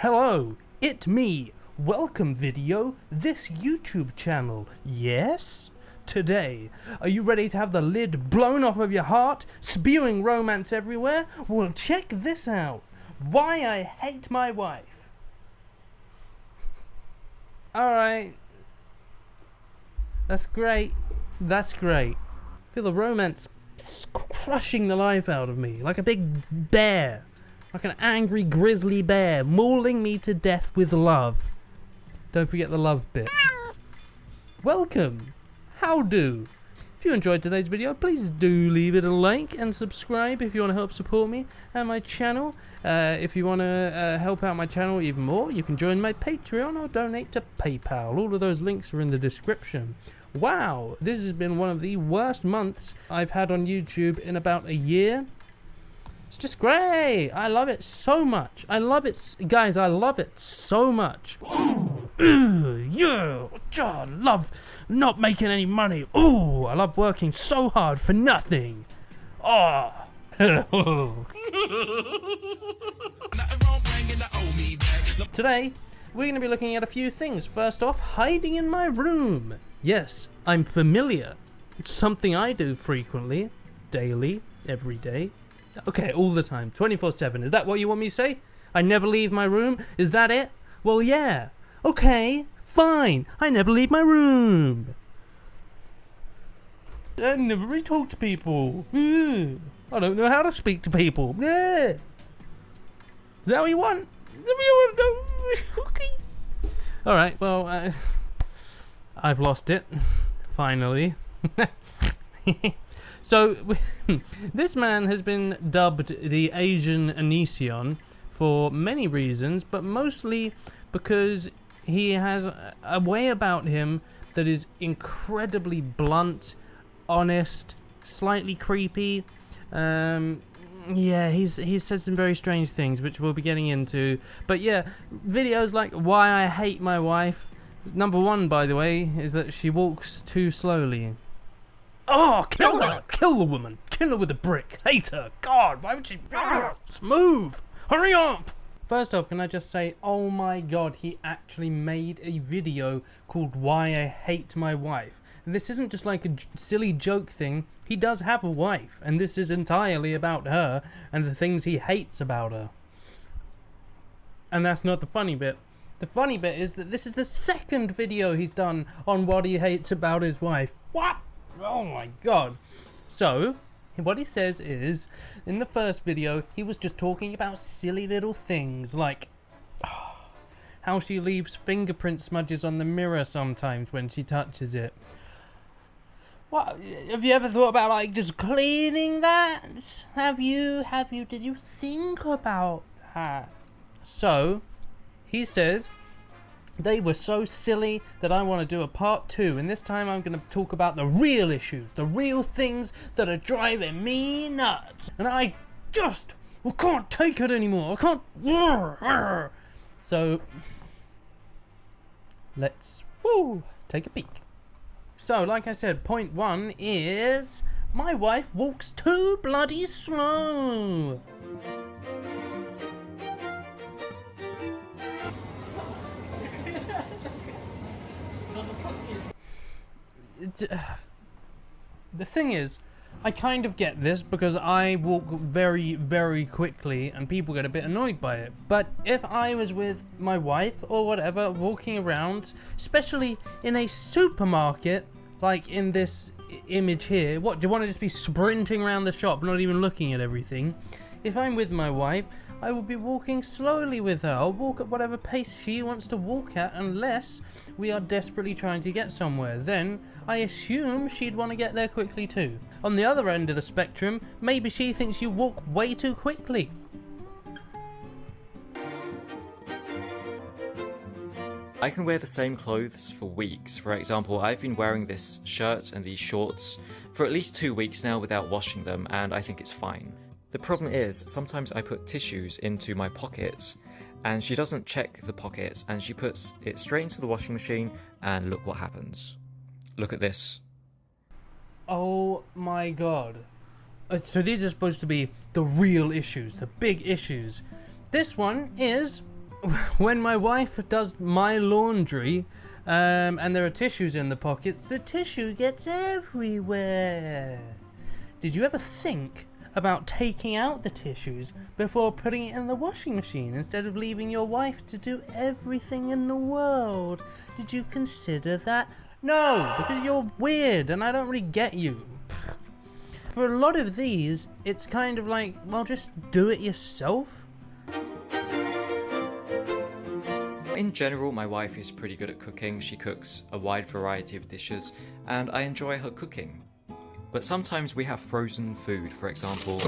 Hello, it me. Welcome video, this YouTube channel. Yes? Today, are you ready to have the lid blown off of your heart, spewing romance everywhere? Well, check this out. Why I hate my wife. Alright. That's great. That's great. I feel the romance crushing the life out of me, like a big bear. Like an angry grizzly bear mauling me to death with love. Don't forget the love bit. Welcome. How do? If you enjoyed today's video, please do leave it a like and subscribe if you want to help support me and my channel. If you want to help out my channel even more, you can join my Patreon or donate to PayPal. All of those links are in the description. Wow, this has been one of the worst months I've had on YouTube in about a year. It's just great. I love it so much. I love it, guys. I love it so much. Yeah, I love not making any money. Ooh, I love working so hard for nothing. Oh. Today, we're going to be looking at a few things. First off, hiding in my room. Yes, I'm familiar. It's something I do frequently, daily, every day. Okay, all the time, 24/7. Is that what you want me to say? I never leave my room? Is that it? Well, yeah. Okay, fine. I never leave my room. I never really talk to people. I don't know how to speak to people. Is that what you want? Okay. Alright, well, I've lost it. Finally. So, this man has been dubbed the Asian Onision for many reasons, but mostly because he has a way about him that is incredibly blunt, honest, slightly creepy. Yeah, he's said some very strange things, which we'll be getting into. But yeah, videos like Why I Hate My Wife. Number one, by the way, is that she walks too slowly. Oh, kill her! Kill the woman! Kill her with a brick! Hate her! God, why would she... Just move! Hurry up! First off, can I just say, oh my god, he actually made a video called Why I Hate My Wife. And this isn't just like a silly joke thing. He does have a wife, and this is entirely about her and the things he hates about her. And that's not the funny bit. The funny bit is that this is the second video he's done on what he hates about his wife. What? Oh my god. So, what he says is, in the first video, he was just talking about silly little things like how she leaves fingerprint smudges on the mirror sometimes when she touches it. What? Have you ever thought about like just cleaning that? Did you think about that? So, he says, they were so silly that I want to do a part 2, and this time I'm going to talk about the real issues, the real things that are driving me nuts, and I can't take it anymore. I can't. So let's take a peek. So, like I said, point 1 is my wife walks too bloody slow. The thing is, I kind of get this because I walk very, very quickly and people get a bit annoyed by it. But if I was with my wife or whatever, walking around, especially in a supermarket, like in this image here, what, do you want to just be sprinting around the shop, not even looking at everything? If I'm with my wife, I will be walking slowly with her. I'll walk at whatever pace she wants to walk at unless we are desperately trying to get somewhere. Then I assume she'd want to get there quickly too. On the other end of the spectrum, maybe she thinks you walk way too quickly. I can wear the same clothes for weeks. For example, I've been wearing this shirt and these shorts for at least 2 weeks now without washing them, and I think it's fine. The problem is, sometimes I put tissues into my pockets and she doesn't check the pockets and she puts it straight into the washing machine, and look what happens. Look at this. Oh my god. So these are supposed to be the real issues, the big issues. This one is when my wife does my laundry, and there are tissues in the pockets, the tissue gets everywhere. Did you ever think about taking out the tissues before putting it in the washing machine instead of leaving your wife to do everything in the world? Did you consider that? No, because you're weird and I don't really get you. For a lot of these, it's kind of like, well, just do it yourself. In general, my wife is pretty good at cooking. She cooks a wide variety of dishes, and I enjoy her cooking. But sometimes we have frozen food, for example,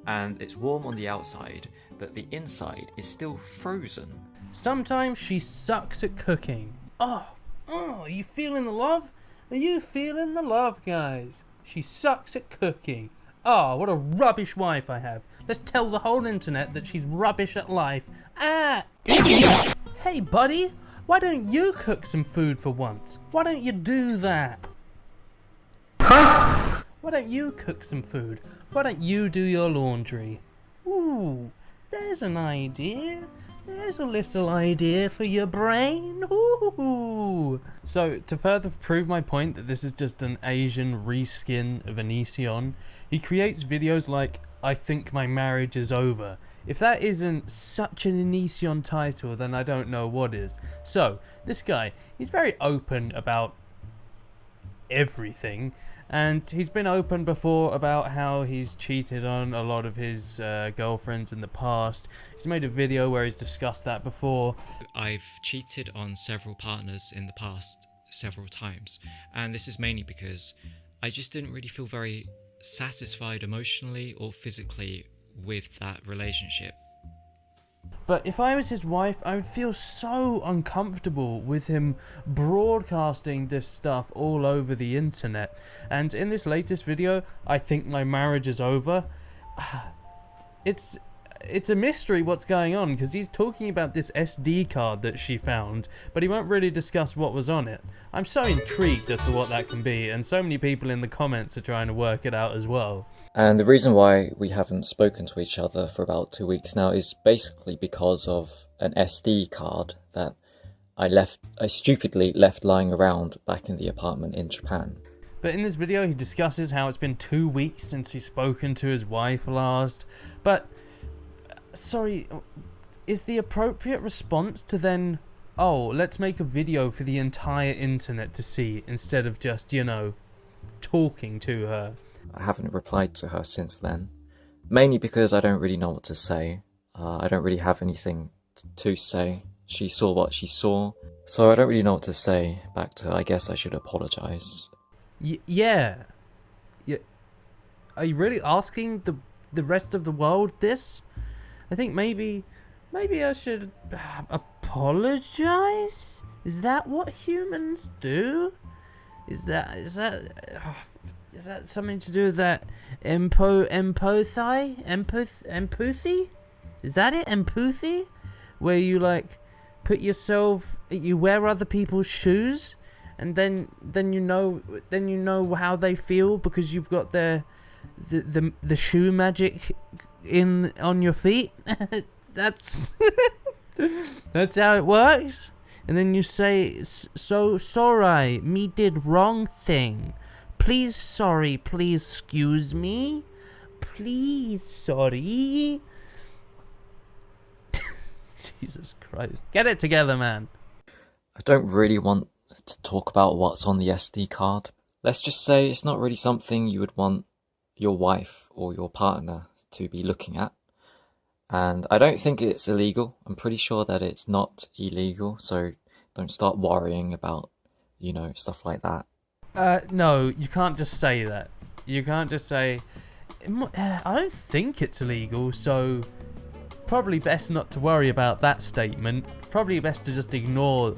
and it's warm on the outside, but the inside is still frozen. Sometimes she sucks at cooking. Oh, are you feeling the love? Are you feeling the love, guys? She sucks at cooking. Oh, what a rubbish wife I have. Let's tell the whole internet that she's rubbish at life. Ah! Hey, buddy, why don't you cook some food for once? Why don't you do that? Why don't you cook some food? Why don't you do your laundry? Ooh, there's an idea. There's a little idea for your brain. Ooh. So, to further prove my point that this is just an Asian reskin of Onision, he creates videos like, I think my marriage is over. If that isn't such an Onision title, then I don't know what is. So, this guy, he's very open about everything. And he's been open before about how he's cheated on a lot of his girlfriends in the past. He's made a video where he's discussed that before. I've cheated on several partners in the past several times, and this is mainly because I just didn't really feel very satisfied emotionally or physically with that relationship. But if I was his wife, I would feel so uncomfortable with him broadcasting this stuff all over the internet. And in this latest video, I think my marriage is over. It's a mystery what's going on, because he's talking about this SD card that she found, but he won't really discuss what was on it. I'm so intrigued as to what that can be, and so many people in the comments are trying to work it out as well. And the reason why we haven't spoken to each other for about 2 weeks now is basically because of an SD card that I stupidly left lying around back in the apartment in Japan. But in this video he discusses how it's been 2 weeks since he's spoken to his wife last. But, sorry, is the appropriate response to then, oh, let's make a video for the entire internet to see instead of just, you know, talking to her? I haven't replied to her since then, mainly because I don't really know what to say. I don't really have anything to say. She saw what she saw, so I don't really know what to say back to her. I guess I should apologise. Yeah. Are you really asking the rest of the world this? I think maybe I should apologise? Is that what humans do? Is that something to do with that empathy? Is that it? Empathy? Where you like put yourself, you wear other people's shoes, and then you know how they feel because you've got the shoe magic on your feet. That's that's how it works. And then you say, so sorry, me did wrong thing. Please, sorry, please excuse me. Please, sorry. Jesus Christ. Get it together, man. I don't really want to talk about what's on the SD card. Let's just say it's not really something you would want your wife or your partner to be looking at. And I don't think it's illegal. I'm pretty sure that it's not illegal, so don't start worrying about, you know, stuff like that. No, you can't just say that. You can't just say, I don't think it's illegal, so probably best not to worry about that statement. Probably best to just ignore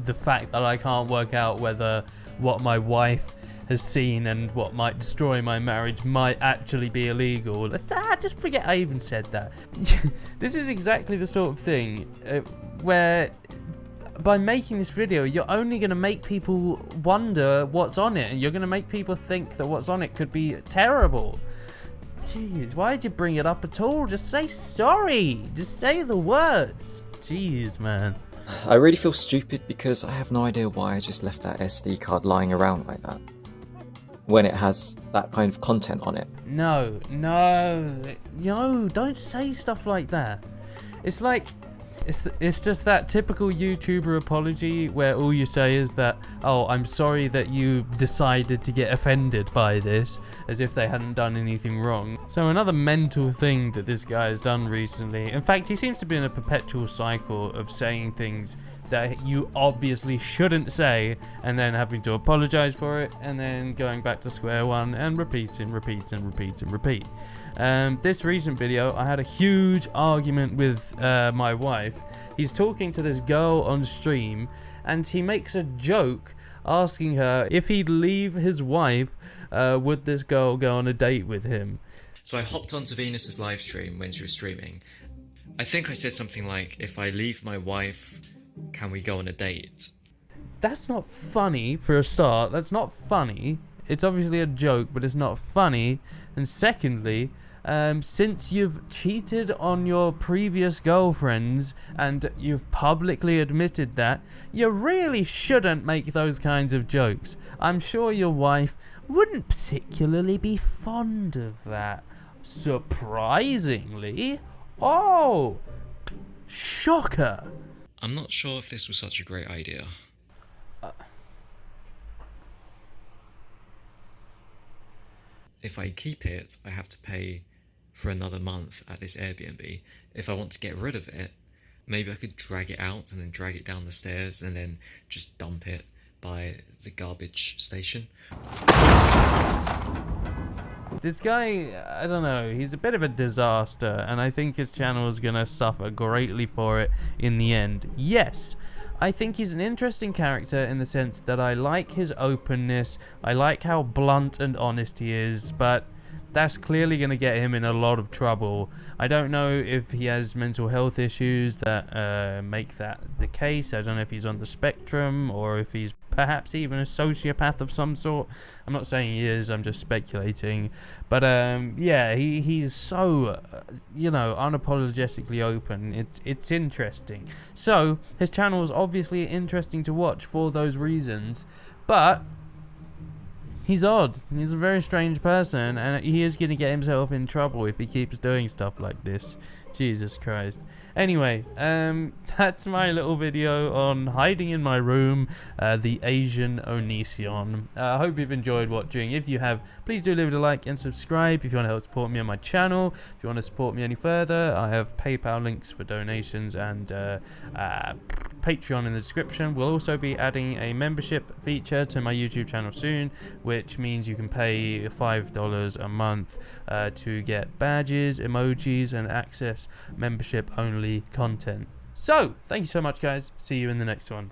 the fact that I can't work out whether what my wife has seen and what might destroy my marriage might actually be illegal. Let's just forget I even said that. This is exactly the sort of thing where by making this video, you're only going to make people wonder what's on it, and you're going to make people think that what's on it could be terrible. Jeez, why did you bring it up at all? Just say sorry. Just say the words. Jeez, man. I really feel stupid because I have no idea why I just left that SD card lying around like that when it has that kind of content on it. No, don't say stuff like that. It's like, it's just that typical YouTuber apology where all you say is that, oh, I'm sorry that you decided to get offended by this, as if they hadn't done anything wrong. So another mental thing that this guy has done recently, in fact, he seems to be in a perpetual cycle of saying things that you obviously shouldn't say, and then having to apologize for it, and then going back to square one and repeat. This recent video, I had a huge argument with my wife. He's talking to this girl on stream, and he makes a joke asking her if he'd leave his wife, would this girl go on a date with him? So I hopped onto Venus's live stream when she was streaming. I think I said something like, if I leave my wife, can we go on a date? That's not funny for a start. That's not funny. It's obviously a joke, but it's not funny. And secondly, since you've cheated on your previous girlfriends and you've publicly admitted that, you really shouldn't make those kinds of jokes. I'm sure your wife wouldn't particularly be fond of that. Surprisingly. Oh, shocker. I'm not sure if this was such a great idea. If I keep it, I have to pay for another month at this Airbnb. If I want to get rid of it, maybe I could drag it out and then drag it down the stairs and then just dump it by the garbage station. This guy, I don't know, he's a bit of a disaster, and I think his channel is going to suffer greatly for it in the end. Yes, I think he's an interesting character in the sense that I like his openness, I like how blunt and honest he is, but that's clearly going to get him in a lot of trouble. I don't know if he has mental health issues that make that the case. I don't know if he's on the spectrum or if he's perhaps even a sociopath of some sort. I'm not saying he is, I'm just speculating. But yeah, he's so, unapologetically open. It's interesting. So, his channel is obviously interesting to watch for those reasons. But he's odd. He's a very strange person, and he is going to get himself in trouble if he keeps doing stuff like this. Jesus Christ. Anyway, that's my little video on hiding in my room, the Asian Onision. I hope you've enjoyed watching. If you have, please do leave it a like and subscribe if you want to help support me on my channel. If you want to support me any further, I have PayPal links for donations and Patreon in the description. We'll also be adding a membership feature to my YouTube channel soon, which means you can pay $5 a month to get badges, emojis, and access membership only content. So, thank you so much, guys. See you in the next one.